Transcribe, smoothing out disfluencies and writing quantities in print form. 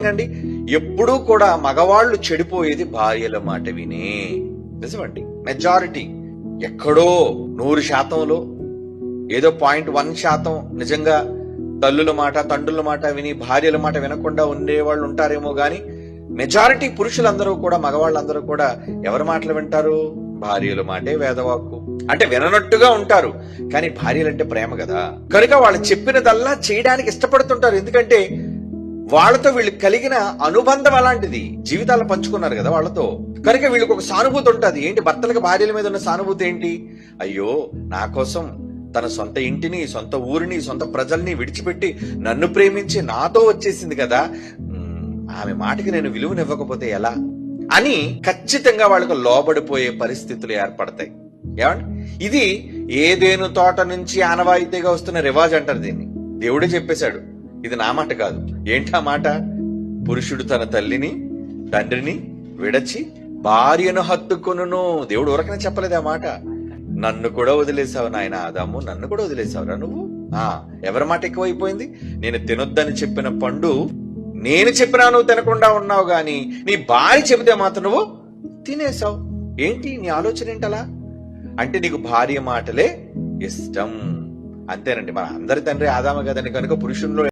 అండి, ఎప్పుడూ కూడా మగవాళ్ళు చెడిపోయేది భార్యల మాట వినే. నిజమండి, మెజారిటీ ఎక్కడో 100%లో ఏదో 0.1% నిజంగా తల్లుల మాట తండ్రుల మాట విని భార్యల మాట వినకుండా ఉండేవాళ్ళు ఉంటారేమో గాని మెజారిటీ పురుషులందరూ కూడా మగవాళ్ళందరూ కూడా ఎవరి మాటలు వింటారు? భార్యల మాటే వేదవాక్కు. అంటే విననట్టుగా ఉంటారు, కానీ భార్యలంటే ప్రేమ కదా, కనుక వాళ్ళు చెప్పినదల్లా చేయడానికి ఇష్టపడుతుంటారు. ఎందుకంటే వాళ్ళతో వీళ్ళకి కలిగిన అనుబంధం అలాంటిది, జీవితాలు పంచుకున్నారు కదా వాళ్ళతో, కనుక వీళ్ళకి ఒక సానుభూతి ఉంటుంది. ఏంటి భర్తలకు భార్యల మీద ఉన్న సానుభూతి ఏంటి? అయ్యో, నా కోసం తన సొంత ఇంటిని, సొంత ఊరిని, సొంత ప్రజల్ని విడిచిపెట్టి నన్ను ప్రేమించి నాతో వచ్చేసింది కదా, ఆమె మాటకి నేను విలువనివ్వకపోతే ఎలా అని ఖచ్చితంగా వాళ్ళకు లోబడిపోయే పరిస్థితులు ఏర్పడతాయి. ఏమండి, ఇది ఏదేను తోట నుంచి ఆనవాయితీగా వస్తున్న రివాజ్ అంటారు దీన్ని. దేవుడే చెప్పేశాడు, ఇది నా మాట కాదు. ఏంటా మాట? పురుషుడు తన తల్లిని తండ్రిని విడచి భార్యను హత్తుకొనును. దేవుడు ఊరకనే చెప్పలేదు ఆ మాట. నన్ను కూడా వదిలేసావు నాయన ఆదాము, నన్ను కూడా వదిలేసావురా నువ్వు. ఎవరి మాట ఎక్కువైపోయింది? నేను తినొద్దని చెప్పిన పండు నేను చెప్పినా నువ్వు తినకుండా ఉన్నావు గాని నీ భార్య చెబితే మాత్రం నువ్వు తినేసావు. ఏంటి నీ ఆలోచన ఏంటలా? అంటే నీకు భార్య మాటలే ఇష్టం, అంతేనండి. మన అందరి తండ్రి ఆదాము కదండి, కనుక పురుషుల్లో